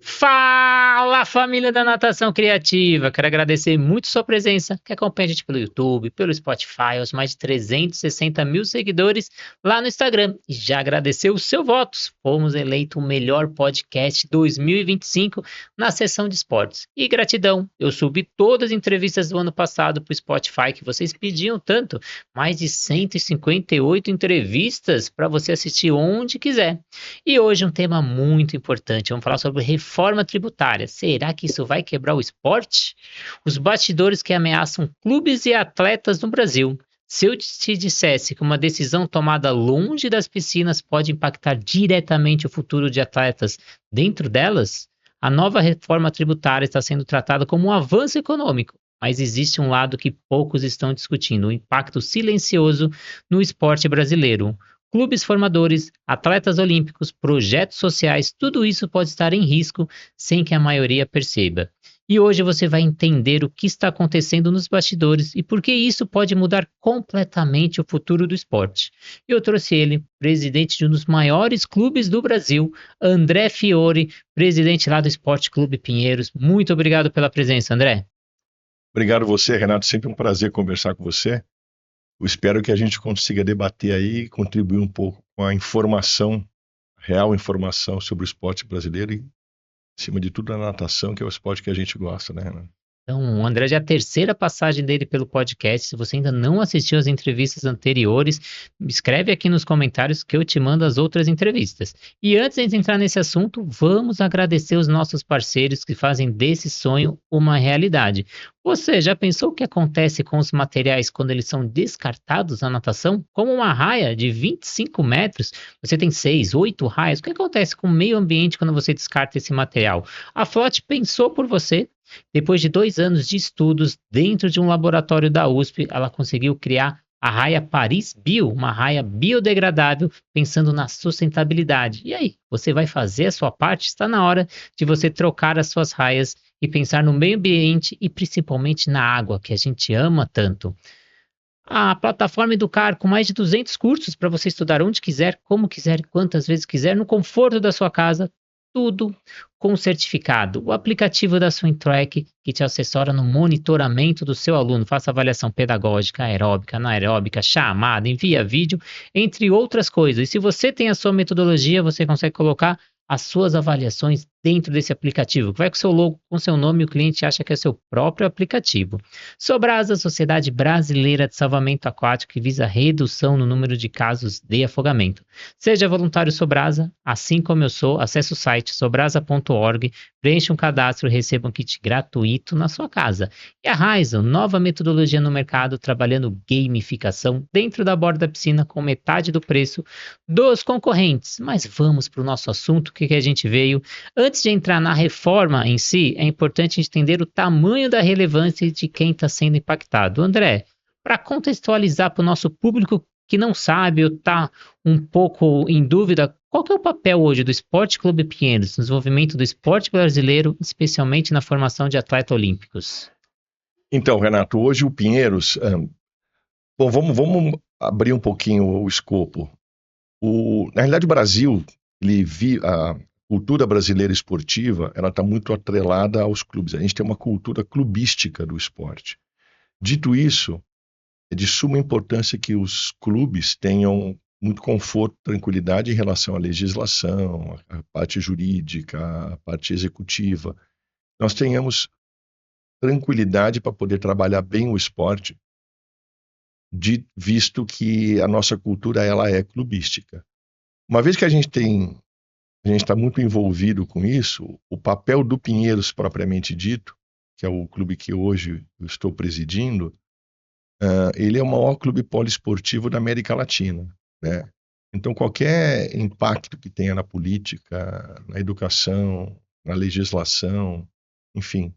Fala, família da Natação Criativa! Quero agradecer muito sua presença, que acompanha a gente pelo YouTube, pelo Spotify, aos mais de 360 mil seguidores lá no Instagram. E já agradecer o seu voto. Fomos eleito o melhor podcast 2025 na seção de esportes. E gratidão, eu subi todas as entrevistas do ano passado para o Spotify, que vocês pediam tanto. Mais de 158 entrevistas para você assistir onde quiser. E hoje um tema muito importante. Vamos falar sobre reforma tributária. Será que isso vai quebrar o esporte? Os bastidores que ameaçam clubes e atletas no Brasil. Se eu te dissesse que uma decisão tomada longe das piscinas pode impactar diretamente o futuro de atletas dentro delas, a nova reforma tributária está sendo tratada como um avanço econômico. Mas existe um lado que poucos estão discutindo: o impacto silencioso no esporte brasileiro. Clubes formadores, atletas olímpicos, projetos sociais, tudo isso pode estar em risco sem que a maioria perceba. E hoje você vai entender o que está acontecendo nos bastidores e por que isso pode mudar completamente o futuro do esporte. Eu trouxe ele, presidente de um dos maiores clubes do Brasil, André Fiore, presidente lá do Esporte Clube Pinheiros. Muito obrigado pela presença, André. Obrigado você, Renato. Sempre um prazer conversar com você. Eu espero que a gente consiga debater aí e contribuir um pouco com a informação, real informação sobre o esporte brasileiro e, acima de tudo, a natação, que é o esporte que a gente gosta, né, Renato? Então, o André já é a terceira passagem dele pelo podcast. Se você ainda não assistiu as entrevistas anteriores, escreve aqui nos comentários que eu te mando as outras entrevistas. E antes de entrar nesse assunto, vamos agradecer os nossos parceiros que fazem desse sonho uma realidade. Você já pensou o que acontece com os materiais quando eles são descartados na natação? Como uma raia de 25 metros, você tem 6, 8 raias. O que acontece com o meio ambiente quando você descarta esse material? A Flote pensou por você. Depois de 2 anos de estudos dentro de um laboratório da USP, ela conseguiu criar a raia Paris Bio, uma raia biodegradável, pensando na sustentabilidade. E aí, você vai fazer a sua parte? Está na hora de você trocar as suas raias e pensar no meio ambiente e principalmente na água, que a gente ama tanto. A plataforma Educar, com mais de 200 cursos para você estudar onde quiser, como quiser, quantas vezes quiser, no conforto da sua casa, tudo com certificado. O aplicativo da SwimTrack, que te assessora no monitoramento do seu aluno, faça avaliação pedagógica, aeróbica, anaeróbica, chamada, envia vídeo, entre outras coisas. E se você tem a sua metodologia, você consegue colocar as suas avaliações dentro desse aplicativo, que vai com seu logo, com seu nome, e o cliente acha que é seu próprio aplicativo. Sobrasa, Sociedade Brasileira de Salvamento Aquático, que visa redução no número de casos de afogamento. Seja voluntário Sobrasa, assim como eu sou, acesse o site sobrasa.org, preencha um cadastro e receba um kit gratuito na sua casa. E a Raizen, nova metodologia no mercado, trabalhando gamificação dentro da borda da piscina com metade do preço dos concorrentes. Mas vamos para o nosso assunto, o que a gente veio. Antes de entrar na reforma em si, é importante entender o tamanho da relevância de quem está sendo impactado. André, para contextualizar para o nosso público que não sabe ou está um pouco em dúvida, qual que é o papel hoje do Esporte Clube Pinheiros no desenvolvimento do esporte brasileiro, especialmente na formação de atletas olímpicos? Então, Renato, hoje o Pinheiros... Bom, vamos abrir um pouquinho o escopo. Na realidade, o Brasil, a cultura brasileira esportiva, ela está muito atrelada aos clubes. A gente tem uma cultura clubística do esporte. Dito isso, é de suma importância que os clubes tenham muito conforto, tranquilidade em relação à legislação, à parte jurídica, à parte executiva. Nós tenhamos tranquilidade para poder trabalhar bem o esporte, visto que a nossa cultura ela é clubística. Uma vez que a gente está muito envolvido com isso, o papel do Pinheiros propriamente dito, que é o clube que hoje eu estou presidindo, ele é o maior clube poliesportivo da América Latina, né? Então, qualquer impacto que tenha na política, na educação, na legislação, enfim,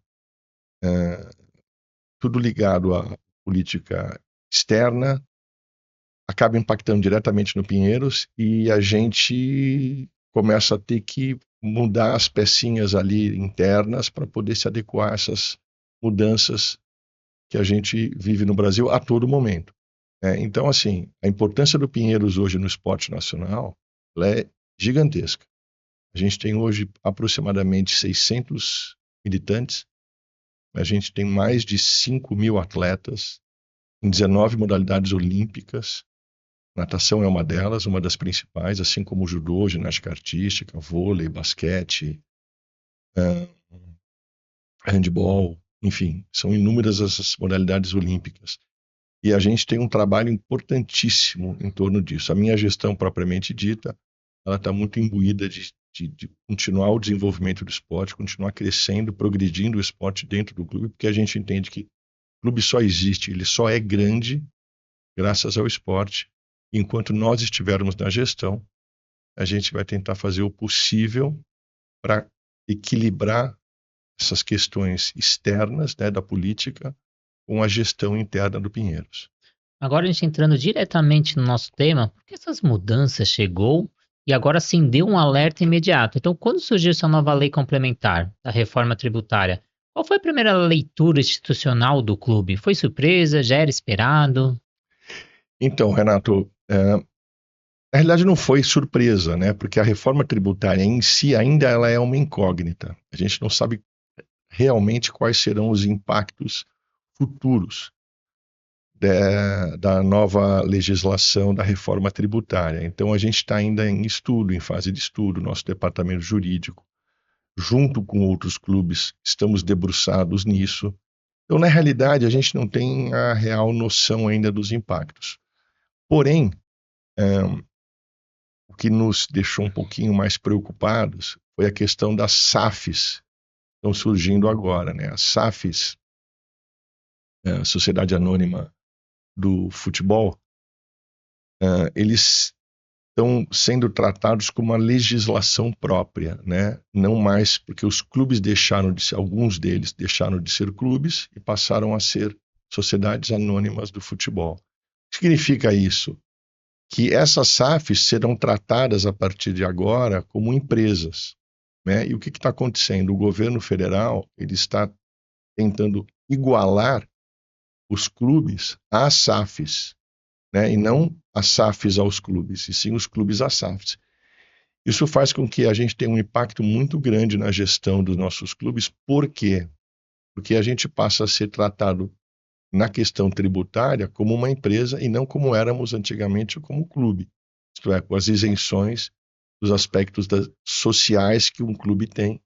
tudo ligado à política externa, acaba impactando diretamente no Pinheiros e a gente começa a ter que mudar as pecinhas ali internas para poder se adequar a essas mudanças que a gente vive no Brasil a todo momento. Então, assim, a importância do Pinheiros hoje no esporte nacional ela é gigantesca. A gente tem hoje aproximadamente 600 militantes, a gente tem mais de 5.000 atletas em 19 modalidades olímpicas. Natação é uma delas, uma das principais, assim como judô, ginástica artística, vôlei, basquete, handball, enfim, são inúmeras essas modalidades olímpicas. E a gente tem um trabalho importantíssimo em torno disso. A minha gestão propriamente dita, ela está muito imbuída de continuar o desenvolvimento do esporte, continuar crescendo, progredindo o esporte dentro do clube, porque a gente entende que o clube só existe, ele só é grande graças ao esporte. Enquanto nós estivermos na gestão, a gente vai tentar fazer o possível para equilibrar essas questões externas, né, da política com a gestão interna do Pinheiros. Agora a gente entrando diretamente no nosso tema, por que essas mudanças chegou e agora sim deu um alerta imediato? Então, quando surgiu essa nova lei complementar da reforma tributária, qual foi a primeira leitura institucional do clube? Foi surpresa? Já era esperado? Então, Renato, na realidade não foi surpresa, né? Porque a reforma tributária em si ainda ela é uma incógnita. A gente não sabe realmente quais serão os impactos futuros da nova legislação da reforma tributária. Então a gente está ainda em estudo, em fase de estudo, nosso departamento jurídico, junto com outros clubes, estamos debruçados nisso. Então, na realidade, a gente não tem a real noção ainda dos impactos. Porém, o que nos deixou um pouquinho mais preocupados foi a questão das SAFs, que estão surgindo agora, né? As SAFs, a Sociedade Anônima do Futebol, eles estão sendo tratados como uma legislação própria, né? Não mais porque os clubes deixaram de ser, alguns deles deixaram de ser clubes e passaram a ser sociedades anônimas do futebol. O que significa isso? Que essas SAFs serão tratadas a partir de agora como empresas, né? E o que está acontecendo? O governo federal ele está tentando igualar os clubes às SAFs, né? E não as SAFs aos clubes, e sim os clubes às SAFs. Isso faz com que a gente tenha um impacto muito grande na gestão dos nossos clubes. Por quê? Porque a gente passa a ser tratado na questão tributária como uma empresa e não como éramos antigamente como clube. Isto é, com as isenções dos aspectos sociais que um clube tem.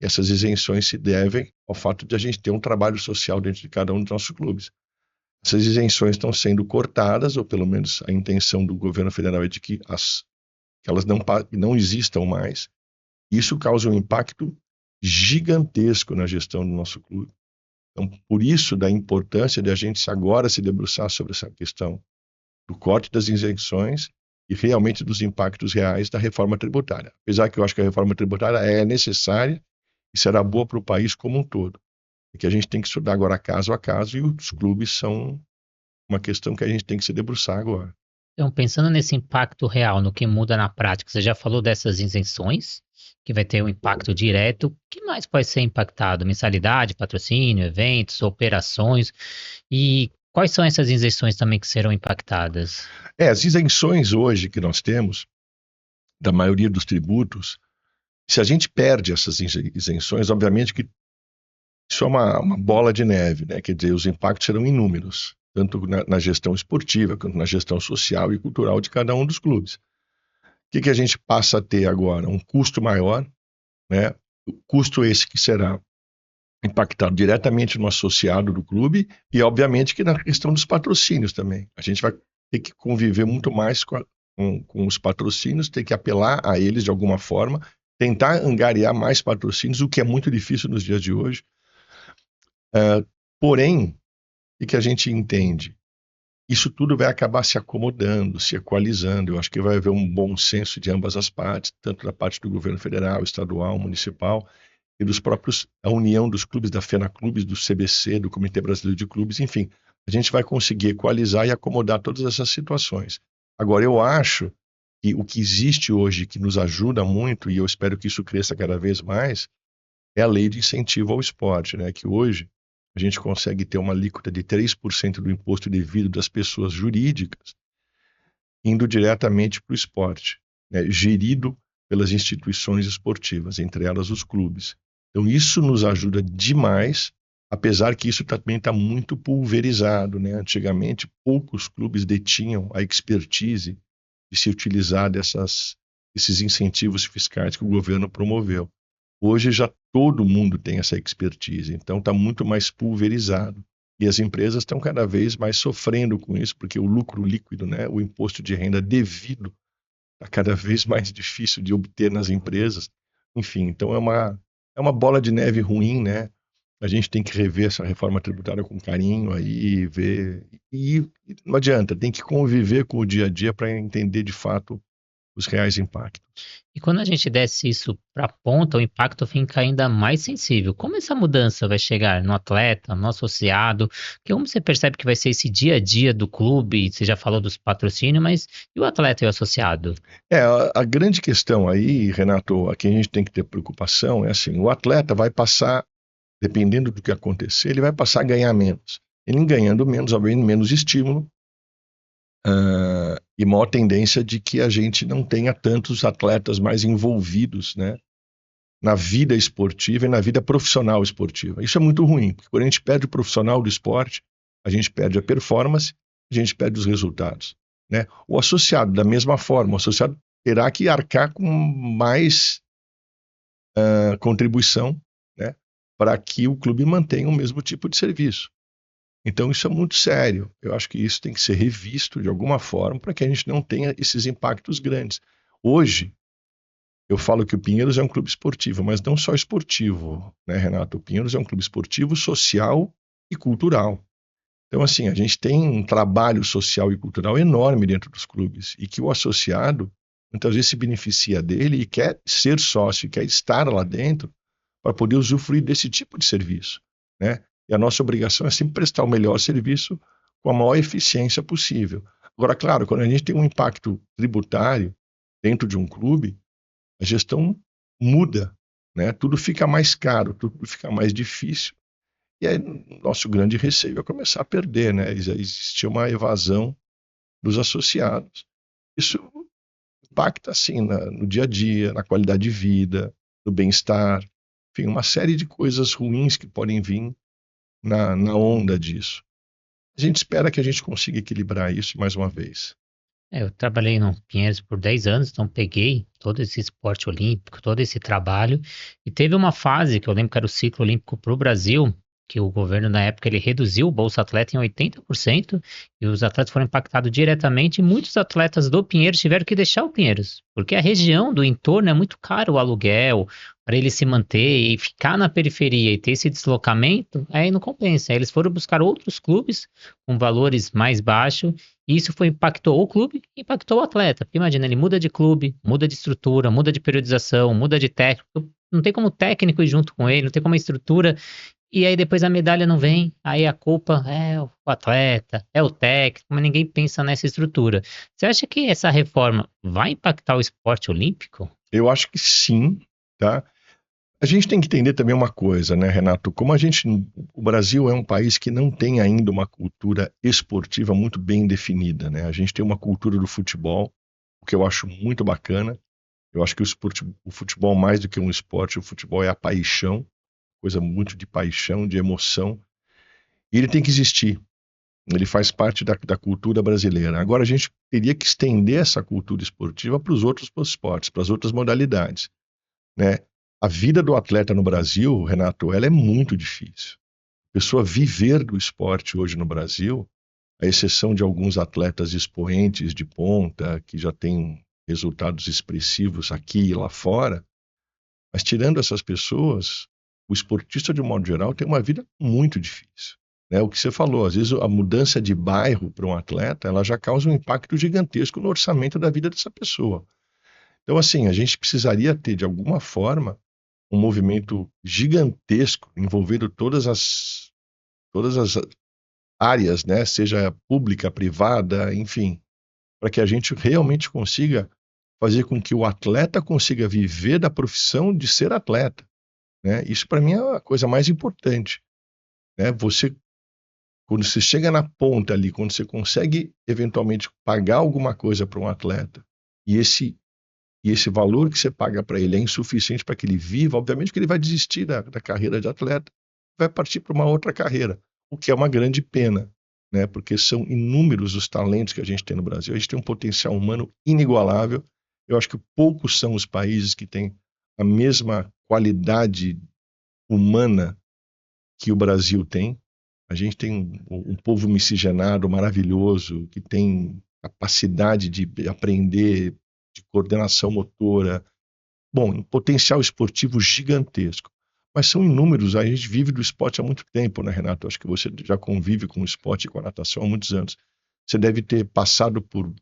E essas isenções se devem ao fato de a gente ter um trabalho social dentro de cada um dos nossos clubes. Essas isenções estão sendo cortadas, ou pelo menos a intenção do governo federal é de que elas não existam mais. Isso causa um impacto gigantesco na gestão do nosso clube. Então, por isso, da importância de a gente agora se debruçar sobre essa questão do corte das isenções e realmente dos impactos reais da reforma tributária. Apesar que eu acho que a reforma tributária é necessária e será boa para o país como um todo. E que a gente tem que estudar agora caso a caso e os clubes são uma questão que a gente tem que se debruçar agora. Então, pensando nesse impacto real, no que muda na prática, você já falou dessas isenções, que vai ter um impacto direto. O que mais pode ser impactado? Mensalidade, patrocínio, eventos, operações? E quais são essas isenções também que serão impactadas? As isenções hoje que nós temos, da maioria dos tributos, se a gente perde essas isenções, obviamente que isso é uma bola de neve, né? Quer dizer, os impactos serão inúmeros, tanto na gestão esportiva, quanto na gestão social e cultural de cada um dos clubes. O que a gente passa a ter agora? Um custo maior, né? O custo esse que será impactado diretamente no associado do clube e, obviamente, que na questão dos patrocínios também. A gente vai ter que conviver muito mais com os patrocínios, ter que apelar a eles de alguma forma, tentar angariar mais patrocínios, o que é muito difícil nos dias de hoje. Porém, o que a gente entende? Isso tudo vai acabar se acomodando, se equalizando. Eu acho que vai haver um bom senso de ambas as partes, tanto da parte do governo federal, estadual, municipal, e dos próprios, a união dos clubes, da FENAClubes, do CBC, do Comitê Brasileiro de Clubes, enfim. A gente vai conseguir equalizar e acomodar todas essas situações. Agora, eu acho que o que existe hoje, que nos ajuda muito, e eu espero que isso cresça cada vez mais, é a lei de incentivo ao esporte, né? Que hoje a gente consegue ter uma alíquota de 3% do imposto devido das pessoas jurídicas indo diretamente para o esporte, né? Gerido pelas instituições esportivas, entre elas os clubes. Então isso nos ajuda demais, apesar que isso também está muito pulverizado, né? Antigamente, poucos clubes detinham a expertise de se utilizar esses incentivos fiscais que o governo promoveu. Hoje já todo mundo tem essa expertise, então está muito mais pulverizado. E as empresas estão cada vez mais sofrendo com isso, porque o lucro líquido, né, o imposto de renda devido, está cada vez mais difícil de obter nas empresas. Enfim, então é uma bola de neve ruim, né? A gente tem que rever essa reforma tributária com carinho aí, ver. E não adianta, tem que conviver com o dia a dia para entender de fato os reais impactos. E quando a gente desce isso para a ponta, o impacto fica ainda mais sensível. Como essa mudança vai chegar no atleta, no associado? Que como você percebe que vai ser esse dia a dia do clube? Você já falou dos patrocínios, mas e o atleta e o associado? A grande questão aí, Renato, a que a gente tem que ter preocupação é assim, o atleta vai passar, dependendo do que acontecer, ele vai passar a ganhar menos. Ele ganhando menos, obviamente, menos estímulo, e maior tendência de que a gente não tenha tantos atletas mais envolvidos, né, na vida esportiva e na vida profissional esportiva. Isso é muito ruim, porque quando a gente perde o profissional do esporte, a gente perde a performance, a gente perde os resultados, né? O associado, da mesma forma, o associado terá que arcar com mais contribuição, né, para que o clube mantenha o mesmo tipo de serviço. Então isso é muito sério. Eu acho que isso tem que ser revisto de alguma forma para que a gente não tenha esses impactos grandes. Hoje, eu falo que o Pinheiros é um clube esportivo, mas não só esportivo, né, Renato? O Pinheiros é um clube esportivo, social e cultural. Então, assim, a gente tem um trabalho social e cultural enorme dentro dos clubes e que o associado, muitas vezes, se beneficia dele e quer ser sócio, quer estar lá dentro para poder usufruir desse tipo de serviço, né? E a nossa obrigação é sempre prestar o melhor serviço com a maior eficiência possível. Agora, claro, quando a gente tem um impacto tributário dentro de um clube, a gestão muda, né? Tudo fica mais caro, tudo fica mais difícil. E aí, nosso grande receio é começar a perder, né? Existir uma evasão dos associados. Isso impacta, assim, no dia a dia, na qualidade de vida, no bem-estar, enfim, uma série de coisas ruins que podem vir na onda disso. A gente espera que a gente consiga equilibrar isso mais uma vez. Eu trabalhei no Pinheiros por 10 anos, então peguei todo esse esporte olímpico, todo esse trabalho, e teve uma fase que eu lembro que era o ciclo olímpico para o Brasil, que o governo na época ele reduziu o Bolsa Atleta em 80% e os atletas foram impactados diretamente e muitos atletas do Pinheiros tiveram que deixar o Pinheiros, porque a região do entorno é muito caro o aluguel, para ele se manter e ficar na periferia e ter esse deslocamento, aí não compensa. Aí eles foram buscar outros clubes com valores mais baixos e isso impactou o clube e impactou o atleta. Porque imagina, ele muda de clube, muda de estrutura, muda de periodização, muda de técnico. Não tem como o técnico ir junto com ele, não tem como a estrutura. E aí depois a medalha não vem, aí a culpa é o atleta, é o técnico, mas ninguém pensa nessa estrutura. Você acha que essa reforma vai impactar o esporte olímpico? Eu acho que sim, tá? A gente tem que entender também uma coisa, né, Renato? O Brasil é um país que não tem ainda uma cultura esportiva muito bem definida, né? A gente tem uma cultura do futebol, o que eu acho muito bacana. Eu acho que o futebol, mais do que um esporte, o futebol é a paixão, coisa muito de paixão, de emoção. E ele tem que existir. Ele faz parte da cultura brasileira. Agora, a gente teria que estender essa cultura esportiva para os outros esportes, para as outras modalidades, né? A vida do atleta no Brasil, Renato, ela é muito difícil. A pessoa viver do esporte hoje no Brasil, à exceção de alguns atletas expoentes de ponta, que já têm resultados expressivos aqui e lá fora, mas tirando essas pessoas, o esportista, de um modo geral, tem uma vida muito difícil, né? O que você falou, às vezes a mudança de bairro para um atleta, ela já causa um impacto gigantesco no orçamento da vida dessa pessoa. Então, assim, a gente precisaria ter, de alguma forma, um movimento gigantesco envolvendo todas as áreas, né? Seja pública, privada, enfim, para que a gente realmente consiga fazer com que o atleta consiga viver da profissão de ser atleta, né? Isso para mim é a coisa mais importante, né? Quando você chega na ponta ali, quando você consegue eventualmente pagar alguma coisa para um atleta e esse e esse valor que você paga para ele é insuficiente para que ele viva, obviamente que ele vai desistir da carreira de atleta, vai partir para uma outra carreira, o que é uma grande pena, né? Porque são inúmeros os talentos que a gente tem no Brasil. A gente tem um potencial humano inigualável. Eu acho que poucos são os países que têm a mesma qualidade humana que o Brasil tem. A gente tem um povo miscigenado, maravilhoso, que tem capacidade de aprender, de coordenação motora, bom, um potencial esportivo gigantesco. Mas são inúmeros, a gente vive do esporte há muito tempo, né, Renato? Acho que você já convive com o esporte e com a natação há muitos anos. Você deve ter passado por,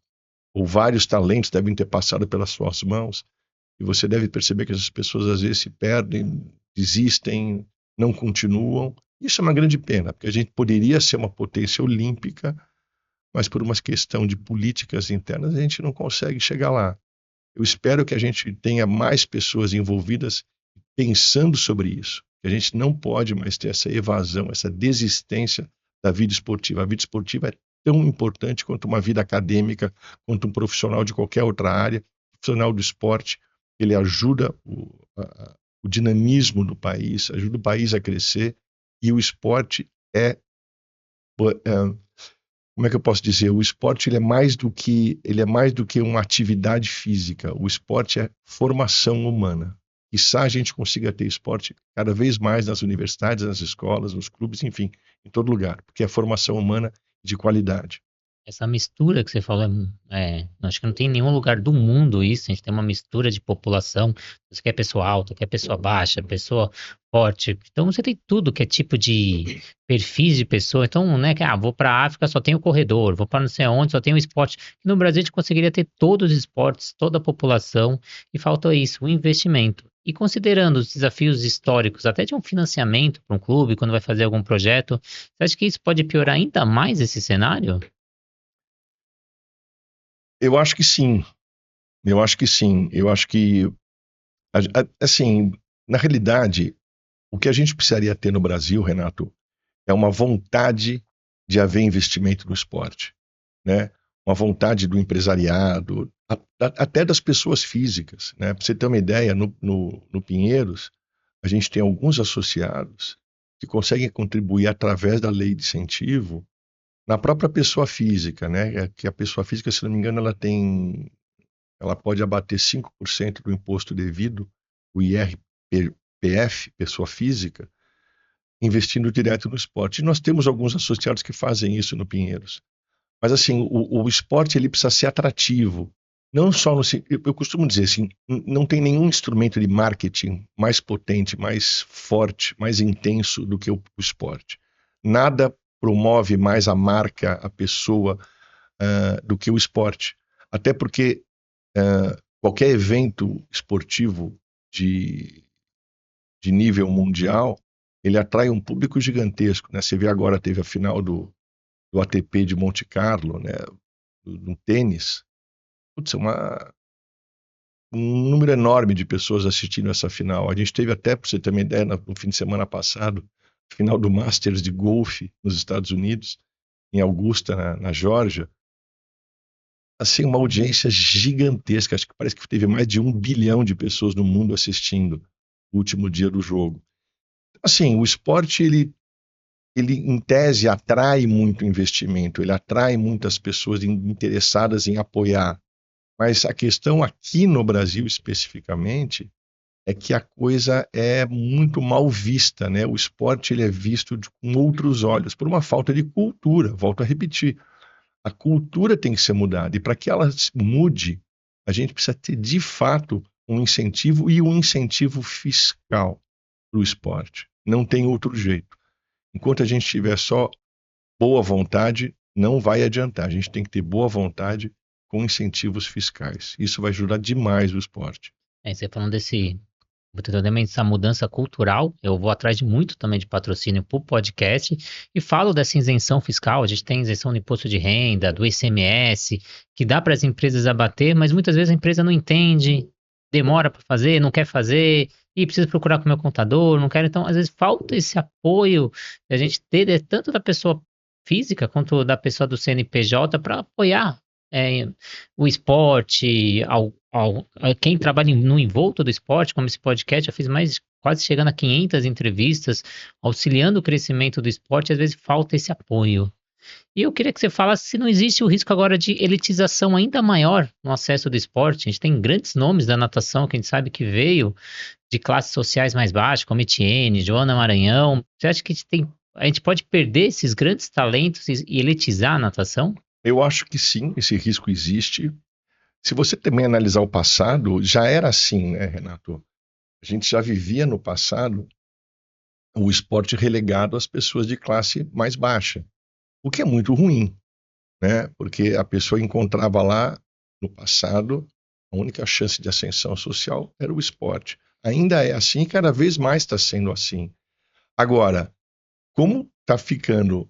ou vários talentos devem ter passado pelas suas mãos, e você deve perceber que essas pessoas às vezes se perdem, desistem, não continuam. Isso é uma grande pena, porque a gente poderia ser uma potência olímpica, mas por uma questão de políticas internas a gente não consegue chegar lá. Eu espero que a gente tenha mais pessoas envolvidas pensando sobre isso. Que a gente não pode mais ter essa evasão, essa desistência da vida esportiva. A vida esportiva é tão importante quanto uma vida acadêmica, quanto um profissional de qualquer outra área. O profissional do esporte, ele ajuda o dinamismo do país, ajuda o país a crescer, e o esporte como é que eu posso dizer? O esporte ele é mais do que uma atividade física. O esporte é formação humana. Quizá a gente consiga ter esporte cada vez mais nas universidades, nas escolas, nos clubes, enfim, em todo lugar, porque é formação humana de qualidade. Essa mistura que você falou, acho que não tem em nenhum lugar do mundo isso. A gente tem uma mistura de população. Você quer pessoa alta, quer pessoa baixa, pessoa forte. Então você tem tudo que é tipo de perfis de pessoa. Então, né, vou para a África, só tem o corredor, vou para não sei aonde, só tem o esporte. E no Brasil a gente conseguiria ter todos os esportes, toda a população, e falta isso, o investimento. E considerando os desafios históricos, até de um financiamento para um clube, quando vai fazer algum projeto, você acha que isso pode piorar ainda mais esse cenário? Eu acho que sim. Eu acho que sim. Eu acho que, assim, na realidade, o que a gente precisaria ter no Brasil, Renato, é uma vontade de haver investimento no esporte, né? Uma vontade do empresariado, até das pessoas físicas, né? Para você ter uma ideia, no Pinheiros, a gente tem alguns associados que conseguem contribuir através da lei de incentivo na própria pessoa física, né? Que a pessoa física, se não me engano, ela pode abater 5% do imposto devido, o IRPF, pessoa física, investindo direto no esporte. E nós temos alguns associados que fazem isso no Pinheiros. Mas assim, o esporte ele precisa ser atrativo. Não só no, eu costumo dizer assim, não tem nenhum instrumento de marketing mais potente, mais forte, mais intenso do que o esporte. Nada promove mais a marca, a pessoa, do que o esporte. Até porque qualquer evento esportivo de, de nível mundial, ele atrai um público gigantesco, né? Você vê agora, teve a final do ATP de Monte Carlo, né? No tênis. Putz, um número enorme de pessoas assistindo essa final. A gente teve até, para você ter uma ideia, no fim de semana passado, final do Masters de golfe nos Estados Unidos, em Augusta, na Geórgia, assim, uma audiência gigantesca. Acho que parece que teve mais de 1 bilhão de pessoas no mundo assistindo o último dia do jogo. Assim, o esporte, ele em tese atrai muito investimento, ele atrai muitas pessoas interessadas em apoiar. Mas a questão aqui no Brasil especificamente é que a coisa é muito mal vista, né? O esporte ele é visto com outros olhos, por uma falta de cultura. Volto a repetir, a cultura tem que ser mudada, e para que ela mude, a gente precisa ter de fato um incentivo, e um incentivo fiscal para o esporte. Não tem outro jeito. Enquanto a gente tiver só boa vontade, não vai adiantar. A gente tem que ter boa vontade com incentivos fiscais. Isso vai ajudar demais o esporte. Você falando também dessa mudança cultural, eu vou atrás de muito também de patrocínio para o podcast e falo dessa isenção fiscal. A gente tem isenção do imposto de renda, do ICMS, que dá para as empresas abater, mas muitas vezes a empresa não entende, demora para fazer, não quer fazer, e precisa procurar com o meu contador, não quer. Então, às vezes falta esse apoio da gente ter, tanto da pessoa física quanto da pessoa do CNPJ para apoiar o esporte, quem trabalha no envolto do esporte, como esse podcast, já fez quase chegando a 500 entrevistas, auxiliando o crescimento do esporte, às vezes falta esse apoio. E eu queria que você falasse se não existe o risco agora de elitização ainda maior no acesso do esporte. A gente tem grandes nomes da natação que a gente sabe que veio de classes sociais mais baixas, como Etienne, Joana Maranhão. Você acha que a gente pode perder esses grandes talentos e elitizar a natação? Eu acho que sim, esse risco existe. Se você também analisar o passado, já era assim, né, Renato? A gente já vivia no passado o esporte relegado às pessoas de classe mais baixa, o que é muito ruim, né? Porque a pessoa encontrava lá, no passado, a única chance de ascensão social era o esporte. Ainda é assim e cada vez mais está sendo assim. Agora, como está ficando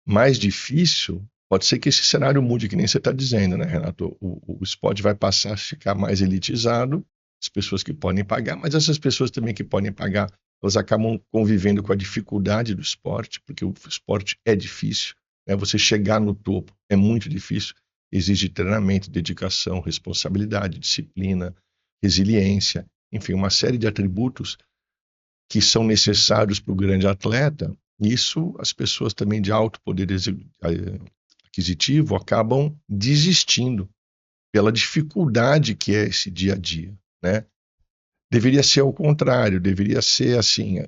mais difícil, pode ser que esse cenário mude, que nem você está dizendo, né, Renato? O esporte vai passar a ficar mais elitizado, as pessoas que podem pagar, mas essas pessoas também que podem pagar, elas acabam convivendo com a dificuldade do esporte, porque o esporte é difícil, né? Você chegar no topo é muito difícil, exige treinamento, dedicação, responsabilidade, disciplina, resiliência, enfim, uma série de atributos que são necessários para o grande atleta. Isso as pessoas também de alto poder aquisitivo acabam desistindo pela dificuldade que é esse dia a dia, né? Deveria ser ao contrário, deveria ser assim,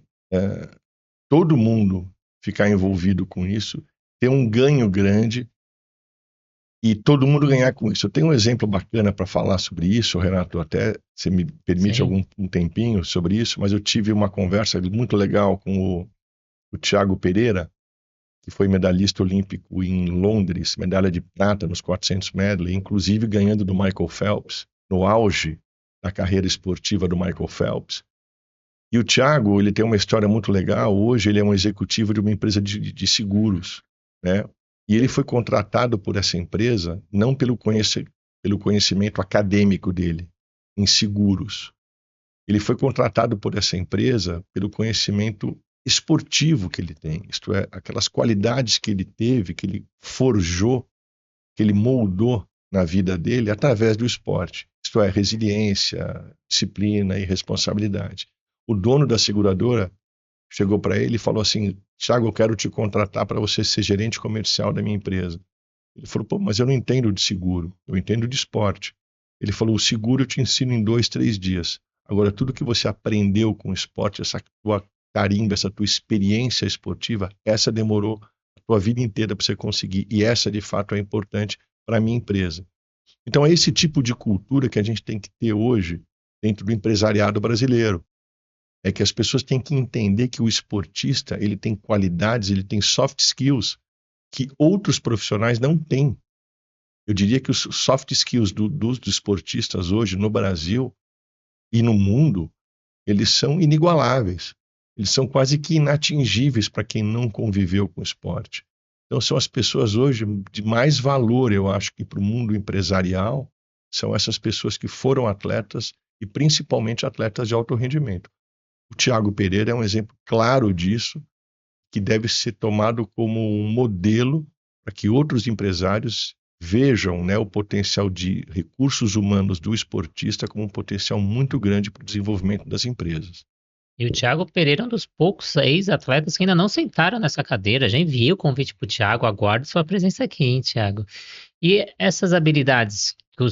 todo mundo ficar envolvido com isso, ter um ganho grande e todo mundo ganhar com isso. Eu tenho um exemplo bacana para falar sobre isso, Renato, até você me permite um tempinho sobre isso, mas eu tive uma conversa muito legal com o Thiago Pereira, que foi medalhista olímpico em Londres, medalha de prata nos 400 medley, inclusive ganhando do Michael Phelps, no auge da carreira esportiva do Michael Phelps. E o Thiago, ele tem uma história muito legal. Hoje ele é um executivo de uma empresa de seguros, né? E ele foi contratado por essa empresa não pelo conhecimento acadêmico dele em seguros. Ele foi contratado por essa empresa pelo conhecimento esportivo que ele tem, isto é, aquelas qualidades que ele teve, que ele forjou, que ele moldou na vida dele através do esporte, isto é, resiliência, disciplina e responsabilidade. O dono da seguradora chegou para ele e falou assim: Thiago, eu quero te contratar para você ser gerente comercial da minha empresa. Ele falou: pô, mas eu não entendo de seguro, eu entendo de esporte. Ele falou: o seguro eu te ensino em 2, 3 dias. Agora, tudo que você aprendeu com o esporte, essa tua carimba, essa tua experiência esportiva, essa demorou a tua vida inteira para você conseguir. E essa, de fato, é importante para a minha empresa. Então, é esse tipo de cultura que a gente tem que ter hoje dentro do empresariado brasileiro. É que as pessoas têm que entender que o esportista, ele tem qualidades, ele tem soft skills que outros profissionais não têm. Eu diria que os soft skills dos esportistas hoje no Brasil e no mundo, eles são inigualáveis. Eles são quase que inatingíveis para quem não conviveu com o esporte. Então são as pessoas hoje de mais valor, eu acho, que para o mundo empresarial, são essas pessoas que foram atletas e principalmente atletas de alto rendimento. O Thiago Pereira é um exemplo claro disso, que deve ser tomado como um modelo para que outros empresários vejam, né, o potencial de recursos humanos do esportista como um potencial muito grande para o desenvolvimento das empresas. E o Thiago Pereira é um dos poucos ex-atletas que ainda não sentaram nessa cadeira. Já enviei o convite para o Thiago, aguardo sua presença aqui, hein, Thiago? E essas habilidades que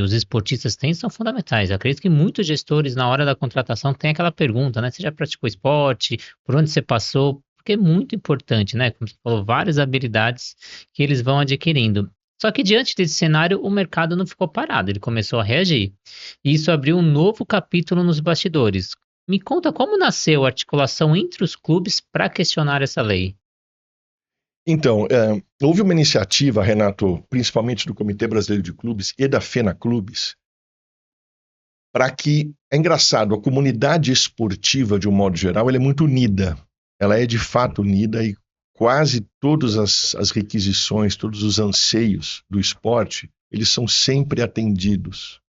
os esportistas têm são fundamentais. Eu acredito que muitos gestores, na hora da contratação, têm aquela pergunta, né? Você já praticou esporte? Por onde você passou? Porque é muito importante, né? Como você falou, várias habilidades que eles vão adquirindo. Só que diante desse cenário, o mercado não ficou parado, ele começou a reagir. E isso abriu um novo capítulo nos bastidores. Me conta como nasceu a articulação entre os clubes para questionar essa lei. Então, houve uma iniciativa, Renato, principalmente do Comitê Brasileiro de Clubes e da FENA Clubes, para que, é engraçado, a comunidade esportiva, de um modo geral, ela é muito unida. Ela é de fato unida e quase todas as requisições, todos os anseios do esporte, eles são sempre atendidos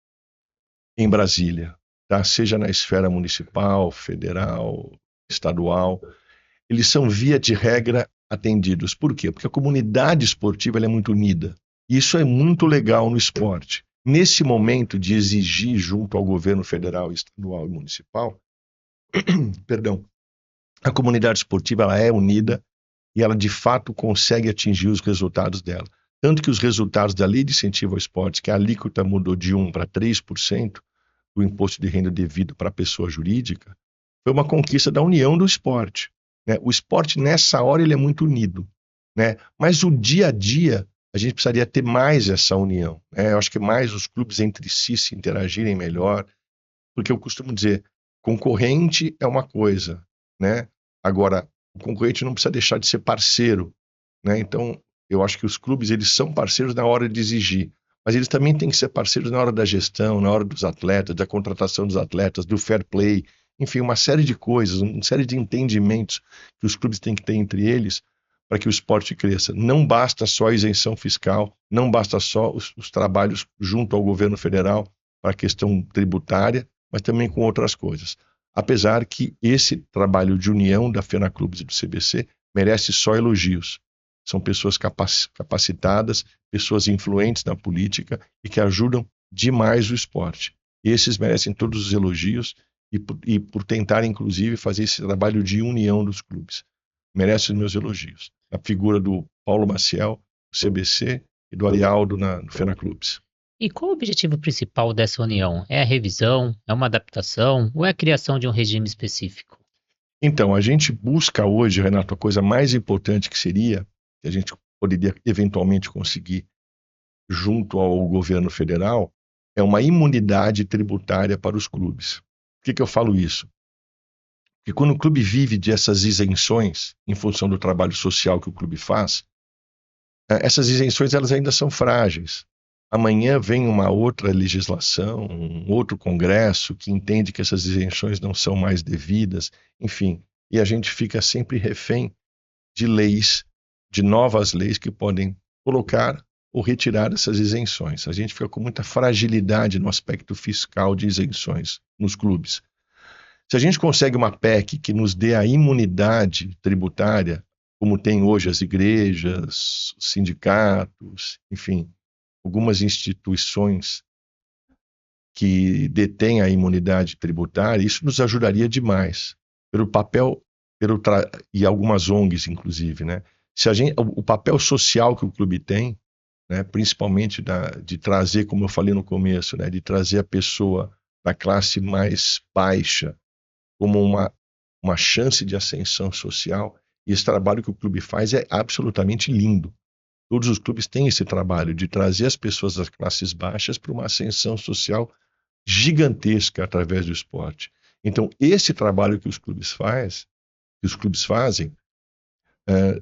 em Brasília, tá? Seja na esfera municipal, federal, estadual, eles são, via de regra, atendidos. Por quê? Porque a comunidade esportiva ela é muito unida. Isso é muito legal no esporte. nesse momento de exigir junto ao governo federal, estadual e municipal, perdão, a comunidade esportiva ela é unida e ela de fato consegue atingir os resultados dela. Tanto que os resultados da Lei de Incentivo ao Esporte, que a alíquota mudou de 1% para 3% do imposto de renda devido para a pessoa jurídica, foi uma conquista da união do esporte, né? O esporte, nessa hora, ele é muito unido, né? Mas o dia a dia, a gente precisaria ter mais essa união, né? Eu acho que mais os clubes entre si se interagirem melhor, porque eu costumo dizer, concorrente é uma coisa, né? Agora, o concorrente não precisa deixar de ser parceiro, né? Então, eu acho que os clubes, eles são parceiros na hora de exigir, mas eles também têm que ser parceiros na hora da gestão, na hora dos atletas, da contratação dos atletas, do fair play, enfim, uma série de coisas, uma série de entendimentos que os clubes têm que ter entre eles para que o esporte cresça. Não basta só a isenção fiscal, não basta só os trabalhos junto ao governo federal para a questão tributária, mas também com outras coisas. Apesar que esse trabalho de união da FENAClubes e do CBC merece só elogios. São pessoas capacitadas, pessoas influentes na política e que ajudam demais o esporte. Esses merecem todos os elogios e por tentar, inclusive, fazer esse trabalho de união dos clubes. Merece os meus elogios. A figura do Paulo Maciel, do CBC, e do Arialdo no FENAClubes. E qual o objetivo principal dessa união? É a revisão? É uma adaptação? Ou é a criação de um regime específico? Então, a gente busca hoje, Renato, a coisa mais importante que seria, que a gente poderia eventualmente conseguir junto ao governo federal, é uma imunidade tributária para os clubes. Por que eu falo isso? Porque quando o clube vive dessas isenções, em função do trabalho social que o clube faz, essas isenções elas ainda são frágeis. Amanhã vem uma outra legislação, um outro congresso que entende que essas isenções não são mais devidas, enfim, e a gente fica sempre refém de leis, de novas leis que podem colocar ou retirar essas isenções. A gente fica com muita fragilidade no aspecto fiscal de isenções nos clubes. Se a gente consegue uma PEC que nos dê a imunidade tributária, como tem hoje as igrejas, os sindicatos, enfim, algumas instituições que detêm a imunidade tributária, isso nos ajudaria demais, pelo papel, e algumas ONGs, inclusive, né? O papel social que o clube tem, né, principalmente de trazer, como eu falei no começo, né, de trazer a pessoa da classe mais baixa como uma chance de ascensão social, e esse trabalho que o clube faz é absolutamente lindo. Todos os clubes têm esse trabalho de trazer as pessoas das classes baixas para uma ascensão social gigantesca através do esporte. Então, esse trabalho que os clubes fazem,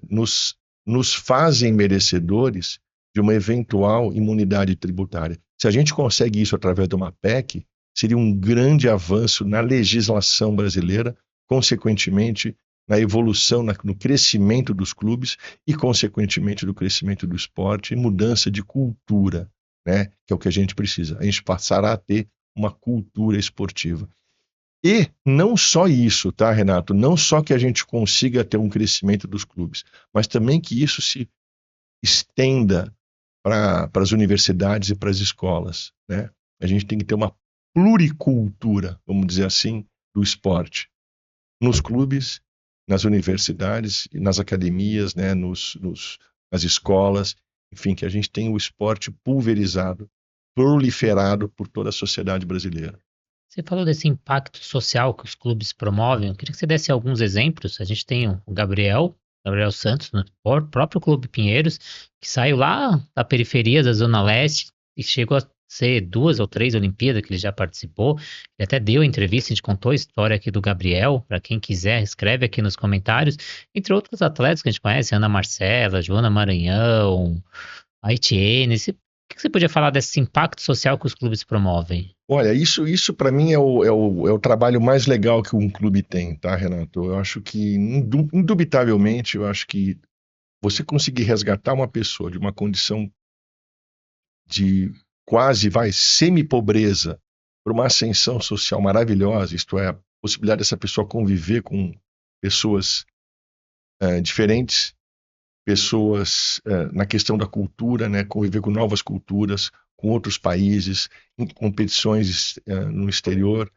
nos fazem merecedores de uma eventual imunidade tributária. Se a gente consegue isso através de uma PEC, seria um grande avanço na legislação brasileira, consequentemente na evolução, no crescimento dos clubes e, consequentemente, do crescimento do esporte e mudança de cultura, né? Que é o que a gente precisa. A gente passará a ter uma cultura esportiva. E não só isso, tá, Renato? Não só que a gente consiga ter um crescimento dos clubes, mas também que isso se estenda para as universidades e para as escolas, né? A gente tem que ter uma pluricultura, vamos dizer assim, do esporte. Nos clubes, nas universidades, nas academias, né, nas escolas, enfim, que a gente tenha o esporte pulverizado, proliferado por toda a sociedade brasileira. Você falou desse impacto social que os clubes promovem. Eu queria que você desse alguns exemplos. A gente tem o Gabriel Santos, no próprio Clube Pinheiros, que saiu lá da periferia da Zona Leste e chegou a ser 2 ou 3 Olimpíadas que ele já participou. Ele até deu entrevista, a gente contou a história aqui do Gabriel. Para quem quiser, escreve aqui nos comentários. Entre outros atletas que a gente conhece, Ana Marcela, Joana Maranhão, a Etienne. O que você podia falar desse impacto social que os clubes promovem? Olha, isso para mim é o trabalho mais legal que um clube tem, tá, Renato? Eu acho que, indubitavelmente, eu acho que você conseguir resgatar uma pessoa de uma condição de quase, semi-pobreza para uma ascensão social maravilhosa, isto é, a possibilidade dessa pessoa conviver com pessoas diferentes, pessoas na questão da cultura, né, conviver com novas culturas, com outros países, em competições no exterior.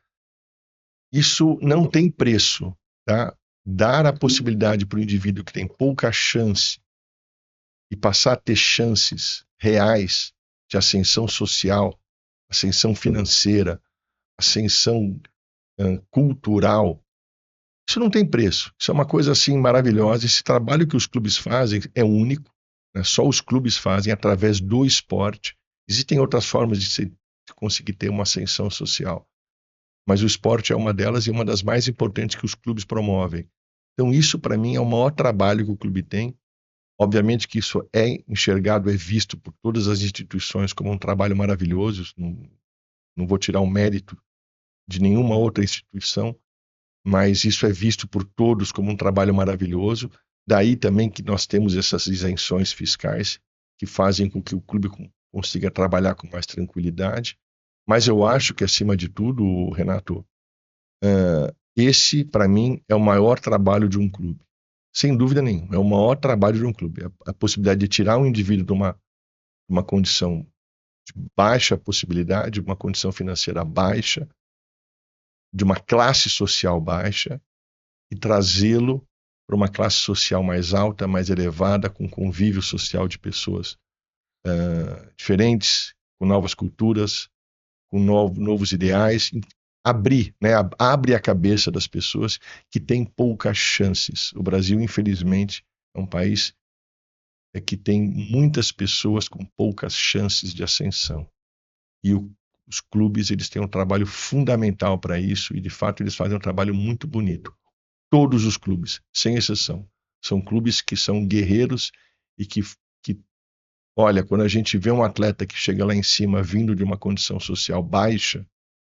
Isso não tem preço, tá? Dar a possibilidade para o indivíduo que tem pouca chance e passar a ter chances reais de ascensão social, ascensão financeira, ascensão cultural, isso não tem preço. Isso é uma coisa assim maravilhosa. Esse trabalho que os clubes fazem é único, né? Só os clubes fazem através do esporte. Existem outras formas de conseguir ter uma ascensão social, mas o esporte é uma delas e uma das mais importantes que os clubes promovem. Então isso para mim é o maior trabalho que o clube tem. Obviamente que isso é enxergado, é visto por todas as instituições como um trabalho maravilhoso. Não vou tirar o mérito de nenhuma outra instituição, mas isso é visto por todos como um trabalho maravilhoso. Daí também que nós temos essas isenções fiscais que fazem com que o clube consiga trabalhar com mais tranquilidade. Mas eu acho que, acima de tudo, Renato, esse, para mim, é o maior trabalho de um clube. Sem dúvida nenhuma, é o maior trabalho de um clube. A possibilidade de tirar um indivíduo de uma condição de baixa possibilidade, uma condição financeira baixa, de uma classe social baixa, e trazê-lo para uma classe social mais alta, mais elevada, com convívio social de pessoas diferentes, com novas culturas, com novos ideais, abrir, né, abre a cabeça das pessoas que têm poucas chances. O Brasil, infelizmente, é um país que tem muitas pessoas com poucas chances de ascensão. E os clubes, eles têm um trabalho fundamental para isso e, de fato, eles fazem um trabalho muito bonito. Todos os clubes, sem exceção, são clubes que são guerreiros e que olha, quando a gente vê um atleta que chega lá em cima vindo de uma condição social baixa,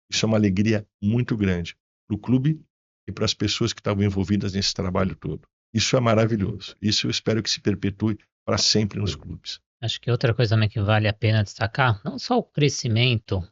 isso é uma alegria muito grande para o clube e para as pessoas que estavam envolvidas nesse trabalho todo. Isso é maravilhoso. Isso eu espero que se perpetue para sempre nos clubes. Acho que outra coisa também que vale a pena destacar, não só o crescimento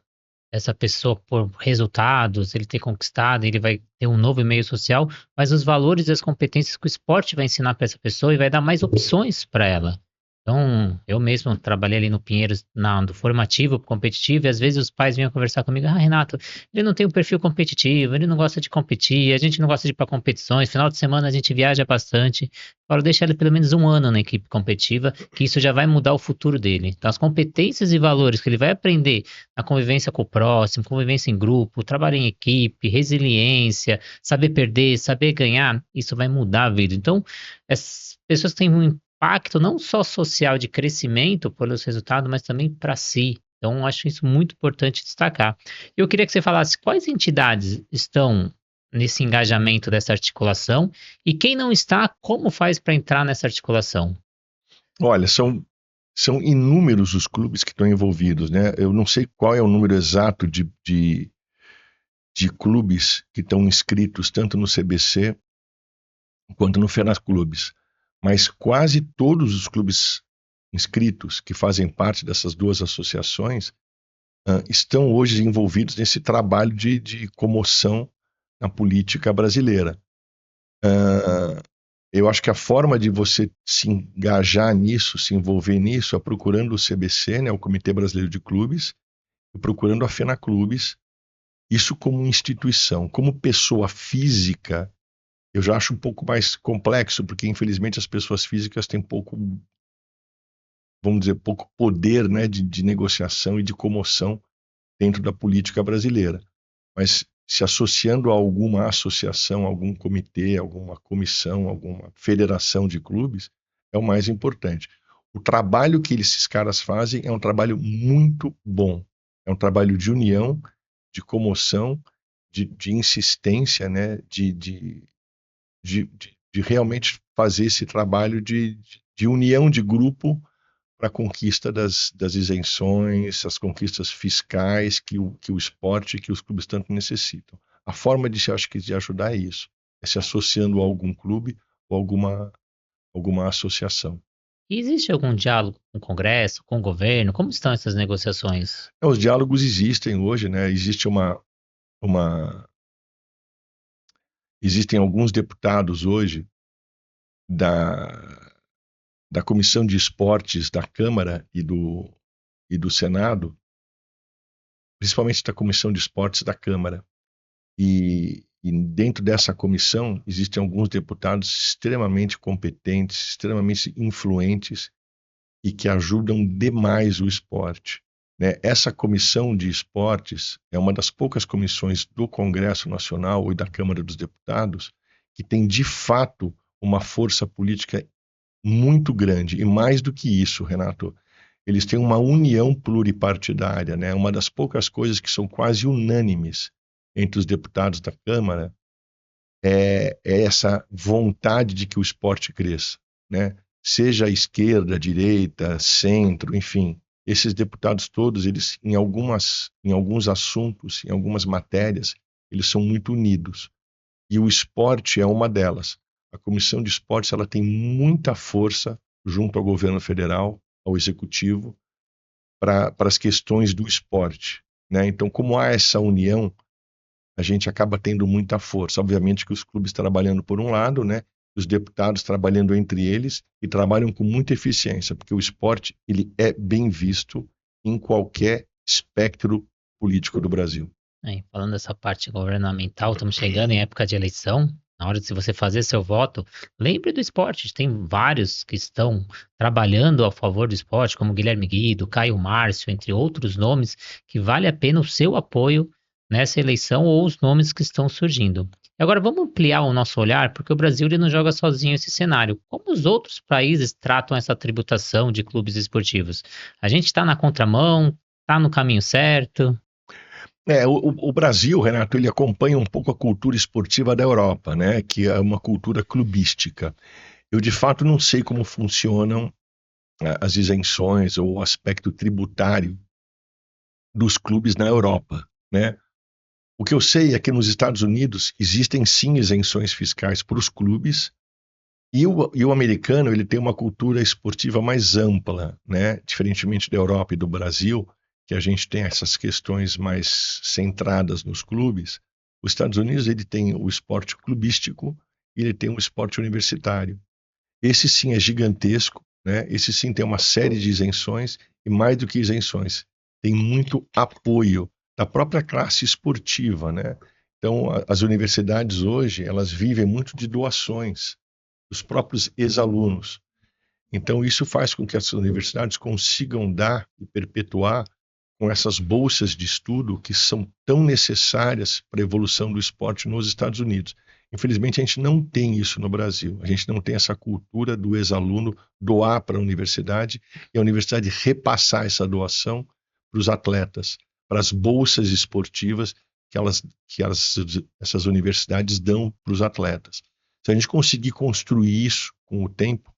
essa pessoa por resultados, ele ter conquistado, ele vai ter um novo meio social, mas os valores e as competências que o esporte vai ensinar para essa pessoa e vai dar mais opções para ela. Então, eu mesmo trabalhei ali no Pinheiros, do formativo, competitivo, e às vezes os pais vinham conversar comigo, Renato, ele não tem um perfil competitivo, ele não gosta de competir, a gente não gosta de ir para competições, final de semana a gente viaja bastante. Falo, deixa ele pelo menos um ano na equipe competitiva, que isso já vai mudar o futuro dele. Então, as competências e valores que ele vai aprender na convivência com o próximo, convivência em grupo, trabalho em equipe, resiliência, saber perder, saber ganhar, isso vai mudar a vida. Então, as pessoas têm um impacto não só social de crescimento pelos resultados, mas também para si. Então, acho isso muito importante destacar. Eu queria que você falasse quais entidades estão nesse engajamento dessa articulação e quem não está, como faz para entrar nessa articulação? Olha, são inúmeros os clubes que estão envolvidos, né? Eu não sei qual é o número exato de clubes que estão inscritos tanto no CBC quanto no Fenaclubes, mas quase todos os clubes inscritos que fazem parte dessas duas associações estão hoje envolvidos nesse trabalho de comoção na política brasileira. Eu acho que a forma de você se engajar nisso, se envolver nisso, é procurando o CBC, né, o Comitê Brasileiro de Clubes, e procurando a Fenaclubes, isso como instituição. Como pessoa física, eu já acho um pouco mais complexo, porque infelizmente as pessoas físicas têm pouco, vamos dizer, pouco poder, né, de negociação e de comoção dentro da política brasileira. Mas se associando a alguma associação, algum comitê, alguma comissão, alguma federação de clubes, é o mais importante. O trabalho que esses caras fazem é um trabalho muito bom. É um trabalho de união, de comoção, de insistência, né? de realmente fazer esse trabalho de união de grupo para a conquista das isenções, as conquistas fiscais que o esporte e que os clubes tanto necessitam. A forma acho que de ajudar é isso, é se associando a algum clube ou alguma associação. E existe algum diálogo com o Congresso, com o governo? Como estão essas negociações? Os diálogos existem hoje, né? Existem alguns deputados hoje da Comissão de Esportes da Câmara e do Senado principalmente da Comissão de Esportes da Câmara. E dentro dessa comissão existem alguns deputados extremamente competentes, extremamente influentes e que ajudam demais o esporte, né? Essa comissão de esportes é uma das poucas comissões do Congresso Nacional e da Câmara dos Deputados que tem de fato uma força política muito grande. E mais do que isso, Renato, eles têm uma união pluripartidária, né? Uma das poucas coisas que são quase unânimes entre os deputados da Câmara é essa vontade de que o esporte cresça, né? Seja a esquerda, a direita, centro, enfim, esses deputados todos, eles em alguns assuntos, em algumas matérias, eles são muito unidos. E o esporte é uma delas. A Comissão de Esportes, ela tem muita força junto ao governo federal, ao executivo, para as questões do esporte, né? Então, como há essa união, a gente acaba tendo muita força. Obviamente que os clubes trabalhando por um lado, né? Os deputados trabalhando entre eles e trabalham com muita eficiência, porque o esporte ele é bem visto em qualquer espectro político do Brasil. Falando dessa parte governamental, estamos chegando em época de eleição. Na hora de você fazer seu voto, lembre do esporte. Tem vários que estão trabalhando a favor do esporte, como Guilherme Guido, Caio Márcio, entre outros nomes, que vale a pena o seu apoio nessa eleição ou os nomes que estão surgindo. E agora vamos ampliar o nosso olhar, porque o Brasil ele não joga sozinho esse cenário. Como os outros países tratam essa tributação de clubes esportivos? A gente está na contramão, está no caminho certo? O Brasil, Renato, ele acompanha um pouco a cultura esportiva da Europa, né? Que é uma cultura clubística. Eu, de fato, não sei como funcionam as isenções ou o aspecto tributário dos clubes na Europa, né? O que eu sei é que nos Estados Unidos existem sim isenções fiscais para os clubes e o americano ele tem uma cultura esportiva mais ampla, né? Diferentemente da Europa e do Brasil, que a gente tem essas questões mais centradas nos clubes, os Estados Unidos ele tem o esporte clubístico e ele tem o esporte universitário. Esse sim é gigantesco, né? Esse sim tem uma série de isenções e mais do que isenções, tem muito apoio da própria classe esportiva, né? Então, as universidades hoje, elas vivem muito de doações dos próprios ex-alunos. Então, isso faz com que as universidades consigam dar e perpetuar com essas bolsas de estudo que são tão necessárias para a evolução do esporte nos Estados Unidos. Infelizmente, a gente não tem isso no Brasil. A gente não tem essa cultura do ex-aluno doar para a universidade e a universidade repassar essa doação para os atletas, para as bolsas esportivas essas universidades dão para os atletas. Se a gente conseguir construir isso com o tempo,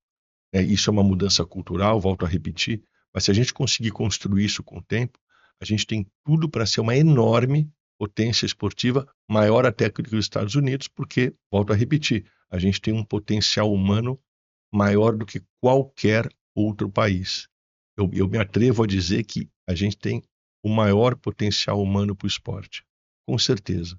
isso é uma mudança cultural, volto a repetir, mas se a gente conseguir construir isso com o tempo, a gente tem tudo para ser uma enorme potência esportiva, maior até que os Estados Unidos, porque, volto a repetir, a gente tem um potencial humano maior do que qualquer outro país. Eu me atrevo a dizer que a gente tem o maior potencial humano para o esporte, com certeza.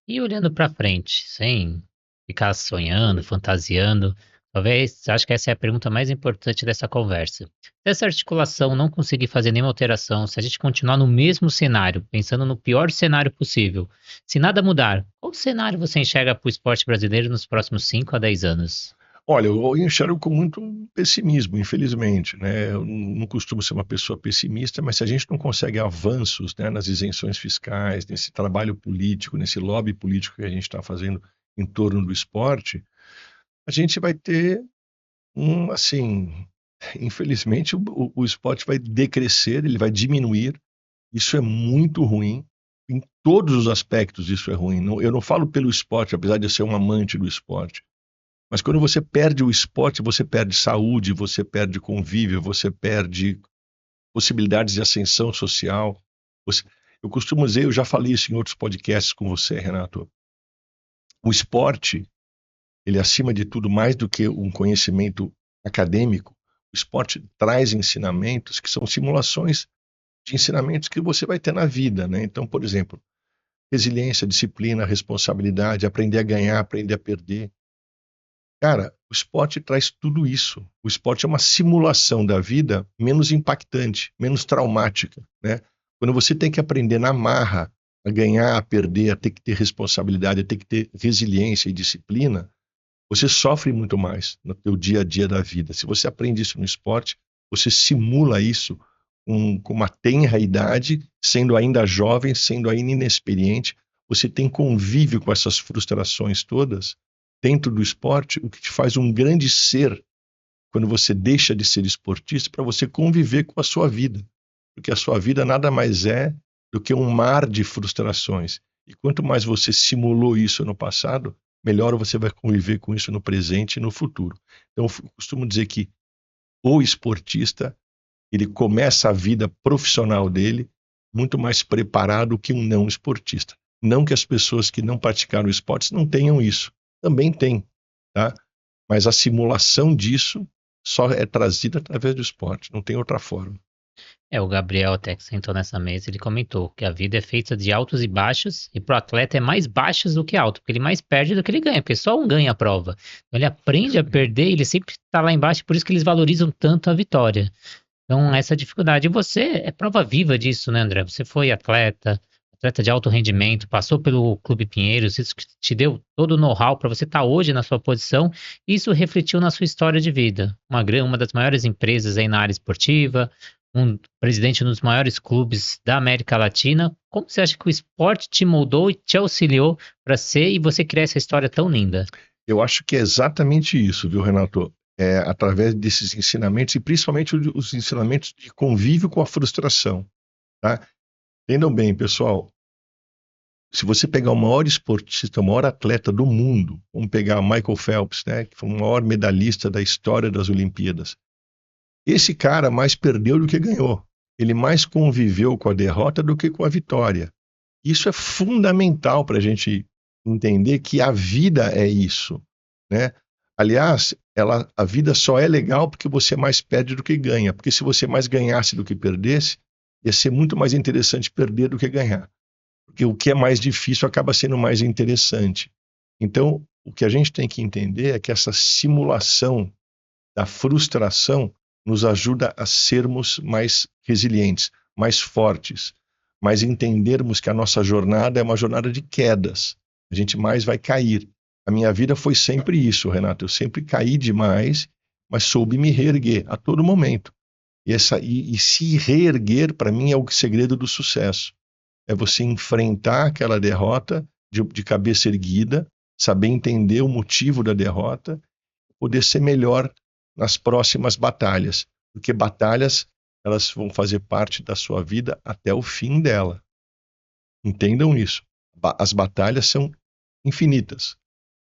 E olhando para frente, sem ficar sonhando, fantasiando, talvez, acho que essa é a pergunta mais importante dessa conversa. Se essa articulação não conseguir fazer nenhuma alteração, se a gente continuar no mesmo cenário, pensando no pior cenário possível, se nada mudar, qual cenário você enxerga para o esporte brasileiro nos próximos 5 a 10 anos? Olha, eu enxergo com muito pessimismo, infelizmente, né? Eu não costumo ser uma pessoa pessimista, mas se a gente não consegue avanços, né, nas isenções fiscais, nesse trabalho político, nesse lobby político que a gente está fazendo em torno do esporte, a gente vai ter assim, infelizmente o esporte vai decrescer, ele vai diminuir. Isso é muito ruim. Em todos os aspectos isso é ruim. Eu não falo pelo esporte, apesar de eu ser um amante do esporte. Mas quando você perde o esporte, você perde saúde, você perde convívio, você perde possibilidades de ascensão social. Eu costumo dizer, eu já falei isso em outros podcasts com você, Renato. O esporte, ele acima de tudo, mais do que um conhecimento acadêmico, o esporte traz ensinamentos que são simulações de ensinamentos que você vai ter na vida, né? Então, por exemplo, resiliência, disciplina, responsabilidade, aprender a ganhar, aprender a perder. Cara, o esporte traz tudo isso. O esporte é uma simulação da vida menos impactante, menos traumática, né? Quando você tem que aprender na marra a ganhar, a perder, a ter que ter responsabilidade, a ter que ter resiliência e disciplina, você sofre muito mais no teu dia a dia da vida. Se você aprende isso no esporte, você simula isso com uma tenra idade, sendo ainda jovem, sendo ainda inexperiente, você tem convívio com essas frustrações todas dentro do esporte, o que te faz um grande ser quando você deixa de ser esportista para você conviver com a sua vida. Porque a sua vida nada mais é do que um mar de frustrações. E quanto mais você simulou isso no passado, melhor você vai conviver com isso no presente e no futuro. Então, eu costumo dizer que o esportista, ele começa a vida profissional dele muito mais preparado que um não esportista. Não que as pessoas que não praticaram esportes não tenham isso. Também tem, tá? Mas a simulação disso só é trazida através do esporte, não tem outra forma. O Gabriel até que sentou nessa mesa, ele comentou que a vida é feita de altos e baixos, e pro atleta é mais baixos do que alto, porque ele mais perde do que ele ganha, porque só um ganha a prova. Então ele aprende a perder, ele sempre tá lá embaixo, por isso que eles valorizam tanto a vitória. Então, essa dificuldade. E você é prova viva disso, né, André? Você foi atleta, atleta de alto rendimento, passou pelo Clube Pinheiros, isso que te deu todo o know-how para você estar hoje na sua posição, e isso refletiu na sua história de vida. Uma das maiores empresas aí na área esportiva, um presidente de um dos maiores clubes da América Latina. Como você acha que o esporte te moldou e te auxiliou para ser e você criar essa história tão linda? Eu acho que é exatamente isso, viu, Renato? É através desses ensinamentos, e principalmente os ensinamentos de convívio com a frustração, tá? Entendam bem, pessoal, se você pegar o maior esportista, o maior atleta do mundo, vamos pegar Michael Phelps, né, que foi o maior medalhista da história das Olimpíadas. Esse cara mais perdeu do que ganhou. Ele mais conviveu com a derrota do que com a vitória. Isso é fundamental para a gente entender que a vida é isso, né? Aliás, a vida só é legal porque você mais perde do que ganha. Porque se você mais ganhasse do que perdesse, ia ser muito mais interessante perder do que ganhar. Porque o que é mais difícil acaba sendo mais interessante. Então, o que a gente tem que entender é que essa simulação da frustração nos ajuda a sermos mais resilientes, mais fortes, mas entendermos que a nossa jornada é uma jornada de quedas. A gente mais vai cair. A minha vida foi sempre isso, Renato. Eu sempre caí demais, mas soube me reerguer a todo momento. E se reerguer, para mim, é o segredo do sucesso. É você enfrentar aquela derrota de cabeça erguida, saber entender o motivo da derrota, poder ser melhor nas próximas batalhas, porque batalhas elas vão fazer parte da sua vida até o fim dela. Entendam isso. As batalhas são infinitas.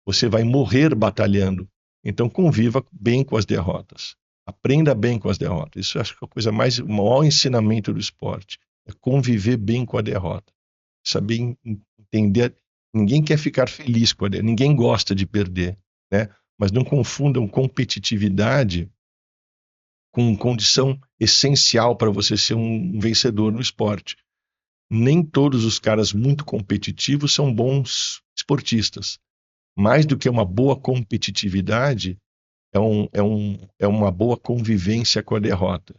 Você vai morrer batalhando. Então conviva bem com as derrotas. Aprenda bem com as derrotas. Isso eu acho que é a coisa mais, o maior ensinamento do esporte. É conviver bem com a derrota. Saber entender. Ninguém quer ficar feliz com a derrota. Ninguém gosta de perder, né? Mas não confundam competitividade com condição essencial para você ser um vencedor no esporte. Nem todos os caras muito competitivos são bons esportistas. Mais do que uma boa competitividade, é uma boa convivência com a derrota.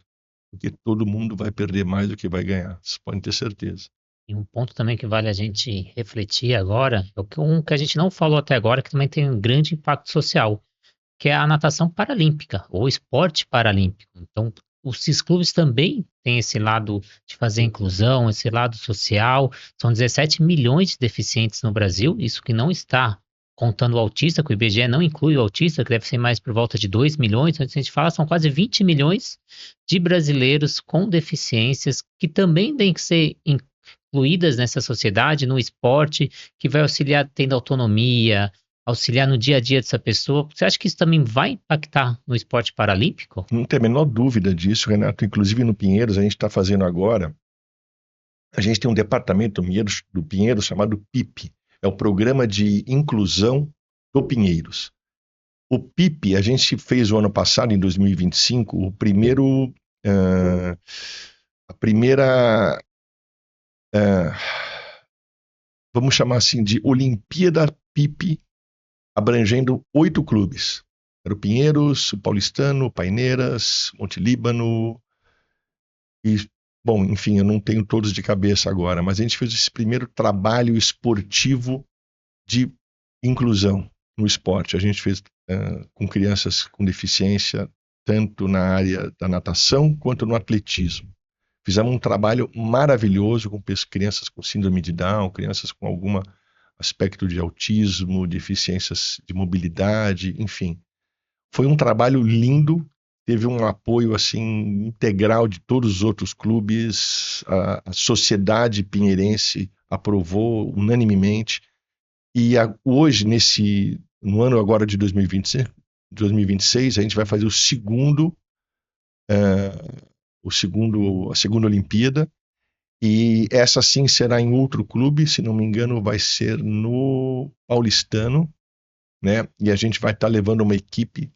Porque todo mundo vai perder mais do que vai ganhar. Vocês podem ter certeza. E um ponto também que vale a gente refletir agora, é um que a gente não falou até agora, que também tem um grande impacto social, que é a natação paralímpica, ou esporte paralímpico. Então, os CIS-clubes também têm esse lado de fazer inclusão, esse lado social. São 17 milhões de deficientes no Brasil, isso que não está contando o autista, que o IBGE não inclui o autista, que deve ser mais por volta de 2 milhões. Então, a gente fala, são quase 20 milhões de brasileiros com deficiências que também têm que ser incluídas nessa sociedade, no esporte, que vai auxiliar tendo autonomia, auxiliar no dia a dia dessa pessoa. Você acha que isso também vai impactar no esporte paralímpico? Não tem a menor dúvida disso, Renato. Inclusive no Pinheiros, a gente está fazendo agora. A gente tem um departamento do Pinheiros chamado PIP. É o Programa de Inclusão do Pinheiros. O PIP, a gente fez o ano passado, em 2025, a primeira, vamos chamar assim, de Olimpíada PIP, abrangendo 8 clubes. Era o Pinheiros, o Paulistano, o Paineiras, Monte Líbano, e bom, enfim, eu não tenho todos de cabeça agora, mas a gente fez esse primeiro trabalho esportivo de inclusão no esporte. A gente fez com crianças com deficiência, tanto na área da natação quanto no atletismo. Fizemos um trabalho maravilhoso com crianças com síndrome de Down, crianças com algum aspecto de autismo, deficiências de mobilidade, enfim. Foi um trabalho lindo, teve um apoio assim integral de todos os outros clubes, a sociedade pinheirense aprovou unanimemente. E hoje, no ano agora de 2026, a gente vai fazer a segunda Olimpíada, e essa sim será em outro clube, se não me engano vai ser no Paulistano, né? E a gente vai estar levando uma equipe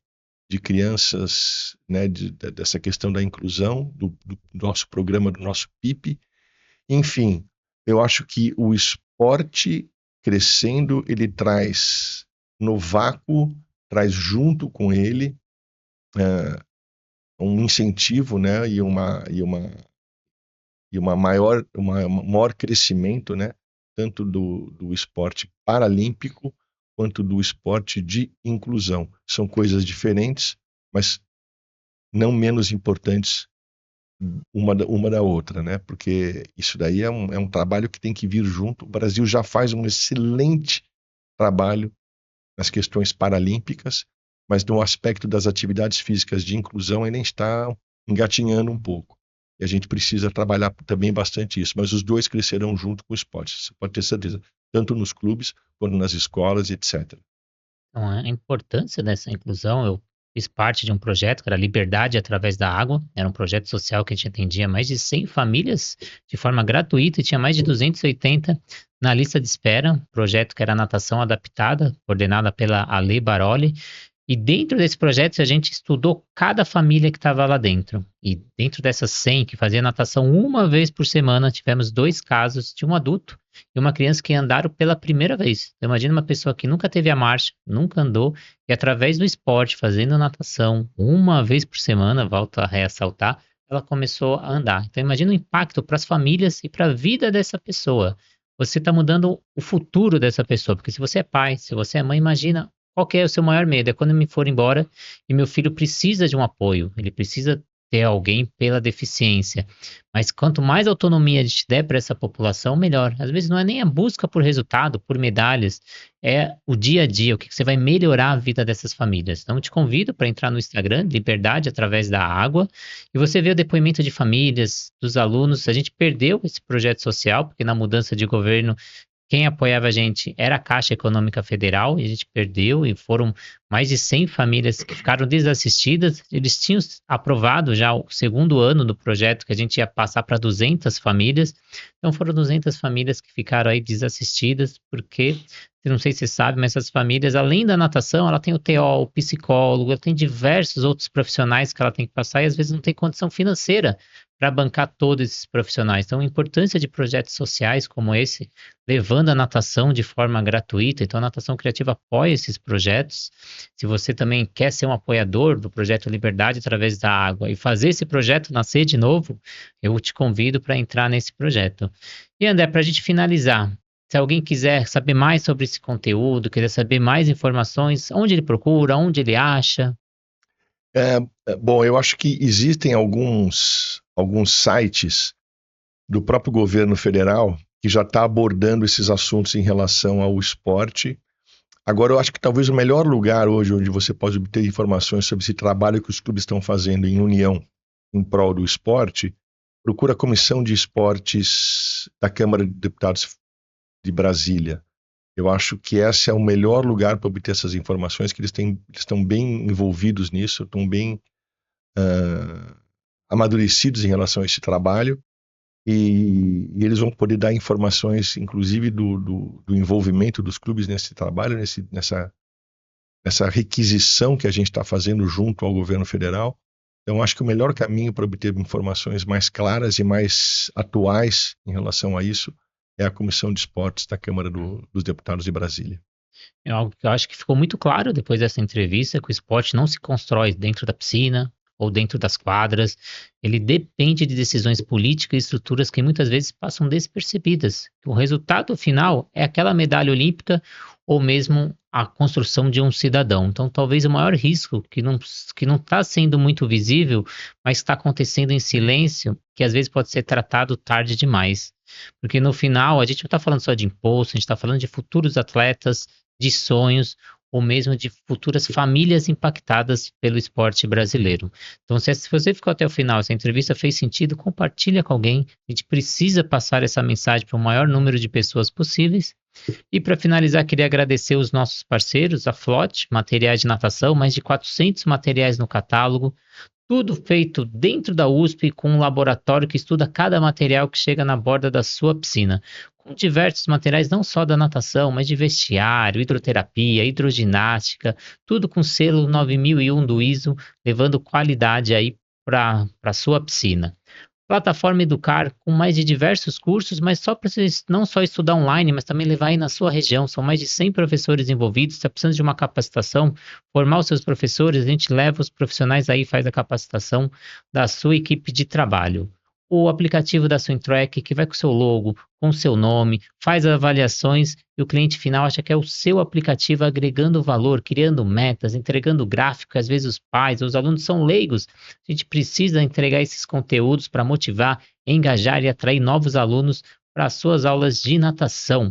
de crianças, né, dessa questão da inclusão, do nosso programa, do nosso PIP. Enfim, eu acho que o esporte crescendo, ele traz no vácuo, traz junto com ele um incentivo, né, e um maior crescimento, né, tanto do esporte paralímpico quanto do esporte de inclusão. São coisas diferentes, mas não menos importantes uma da outra, né? Porque isso daí é um trabalho que tem que vir junto. O Brasil já faz um excelente trabalho nas questões paralímpicas, mas no aspecto das atividades físicas de inclusão ainda está engatinhando um pouco. E a gente precisa trabalhar também bastante isso, mas os dois crescerão junto com o esporte, você pode ter certeza, tanto nos clubes quanto nas escolas, etc. Então, a importância dessa inclusão, eu fiz parte de um projeto que era Liberdade através da Água, era um projeto social que a gente atendia mais de 100 famílias de forma gratuita e tinha mais de 280 na lista de espera, projeto que era natação adaptada, coordenada pela Ale Baroli, e dentro desse projeto a gente estudou cada família que estava lá dentro, e dentro dessas 100 que fazia natação uma vez por semana, tivemos 2 casos de um adulto e uma criança que andaram pela primeira vez. Então, imagina uma pessoa que nunca teve a marcha, nunca andou, e através do esporte, fazendo natação uma vez por semana, volto a ressaltar, ela começou a andar. Então, imagina o impacto para as famílias e para a vida dessa pessoa. Você está mudando o futuro dessa pessoa, porque se você é pai, se você é mãe, imagina qual que é o seu maior medo. É quando eu me for embora e meu filho precisa de um apoio, ele precisa ter alguém pela deficiência. Mas quanto mais autonomia a gente der para essa população, melhor. Às vezes não é nem a busca por resultado, por medalhas, é o dia a dia, o que você vai melhorar a vida dessas famílias. Então, eu te convido para entrar no Instagram, Liberdade através da Água, e você vê o depoimento de famílias, dos alunos. A gente perdeu esse projeto social, porque na mudança de governo quem apoiava a gente era a Caixa Econômica Federal, e a gente perdeu, e foram mais de 100 famílias que ficaram desassistidas. Eles tinham aprovado já o segundo ano do projeto, que a gente ia passar para 200 famílias. Então foram 200 famílias que ficaram aí desassistidas, porque, eu não sei se você sabe, mas essas famílias, além da natação, ela tem o TO, o psicólogo, ela tem diversos outros profissionais que ela tem que passar, e às vezes não tem condição financeira para bancar todos esses profissionais. Então, a importância de projetos sociais como esse, levando a natação de forma gratuita. Então, a Natação Criativa apoia esses projetos. Se você também quer ser um apoiador do projeto Liberdade através da Água e fazer esse projeto nascer de novo, eu te convido para entrar nesse projeto. E André, para a gente finalizar, se alguém quiser saber mais sobre esse conteúdo, quiser saber mais informações, onde ele procura, onde ele acha? Bom, eu acho que existem alguns sites do próprio governo federal que já está abordando esses assuntos em relação ao esporte. Agora, eu acho que talvez o melhor lugar hoje onde você pode obter informações sobre esse trabalho que os clubes estão fazendo em união em prol do esporte, procura a Comissão de Esportes da Câmara de Deputados de Brasília. Eu acho que esse é o melhor lugar para obter essas informações, que eles estão bem envolvidos nisso, estão bem amadurecidos em relação a esse trabalho, e eles vão poder dar informações, inclusive, do envolvimento dos clubes nesse trabalho, nessa requisição que a gente está fazendo junto ao governo federal. Então, acho que o melhor caminho para obter informações mais claras e mais atuais em relação a isso é a Comissão de Esportes da Câmara dos Deputados de Brasília. É algo que eu acho que ficou muito claro depois dessa entrevista, que o esporte não se constrói dentro da piscina ou dentro das quadras. Ele depende de decisões políticas e estruturas que muitas vezes passam despercebidas. O resultado final é aquela medalha olímpica ou mesmo a construção de um cidadão. Então, talvez o maior risco que não está sendo muito visível, mas está acontecendo em silêncio, que às vezes pode ser tratado tarde demais. Porque no final, a gente não está falando só de imposto, a gente está falando de futuros atletas, de sonhos, ou mesmo de futuras famílias impactadas pelo esporte brasileiro. Então, se você ficou até o final, essa entrevista fez sentido, compartilha com alguém. A gente precisa passar essa mensagem para o maior número de pessoas possíveis. E para finalizar, queria agradecer os nossos parceiros, a Flot, materiais de natação, mais de 400 materiais no catálogo, tudo feito dentro da USP, com um laboratório que estuda cada material que chega na borda da sua piscina, com diversos materiais não só da natação, mas de vestiário, hidroterapia, hidroginástica, tudo com selo 9001 do ISO, levando qualidade aí para a sua piscina. Plataforma Educar, com mais de diversos cursos, mas só para você não só estudar online, mas também levar aí na sua região. São mais de 100 professores envolvidos. Está precisando de uma capacitação, formar os seus professores, a gente leva os profissionais aí, faz a capacitação da sua equipe de trabalho. O aplicativo da Swintrack, que vai com o seu logo, com o seu nome, faz avaliações e o cliente final acha que é o seu aplicativo agregando valor, criando metas, entregando gráfico. Às vezes os pais, os alunos são leigos. A gente precisa entregar esses conteúdos para motivar, engajar e atrair novos alunos para as suas aulas de natação.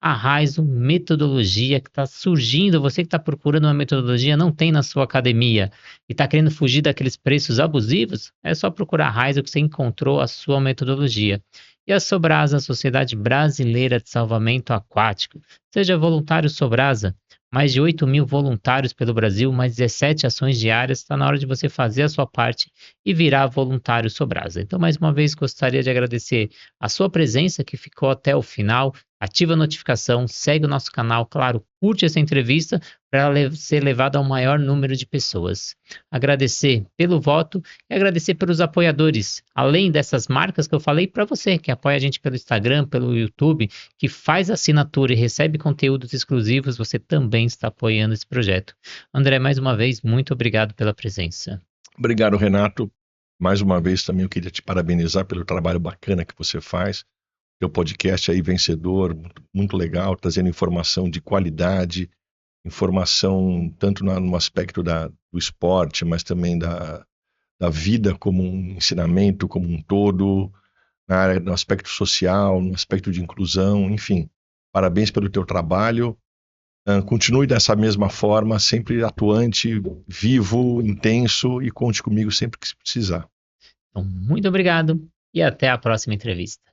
A Raizo, metodologia que está surgindo. Você que está procurando uma metodologia, não tem na sua academia e está querendo fugir daqueles preços abusivos, é só procurar a Raizo que você encontrou a sua metodologia. E a Sobrasa, Sociedade Brasileira de Salvamento Aquático. Seja voluntário Sobrasa. Mais de 8.000 voluntários pelo Brasil, mais 17 ações diárias. Está na hora de você fazer a sua parte e virar voluntário Sobrasa. Então, mais uma vez, gostaria de agradecer a sua presença que ficou até o final. Ativa a notificação, segue o nosso canal, claro, curte essa entrevista para ela ser levada ao maior número de pessoas. Agradecer pelo voto e agradecer pelos apoiadores, além dessas marcas que eu falei, para você que apoia a gente pelo Instagram, pelo YouTube, que faz assinatura e recebe conteúdos exclusivos, você também está apoiando esse projeto. André, mais uma vez, muito obrigado pela presença. Obrigado, Renato. Mais uma vez também eu queria te parabenizar pelo trabalho bacana que você faz. Teu podcast aí vencedor, muito legal, trazendo informação de qualidade, informação tanto no aspecto do esporte, mas também da vida como um ensinamento como um todo, no aspecto social, no aspecto de inclusão, enfim. Parabéns pelo teu trabalho. Continue dessa mesma forma, sempre atuante, vivo, intenso, e conte comigo sempre que se precisar. Então, muito obrigado e até a próxima entrevista.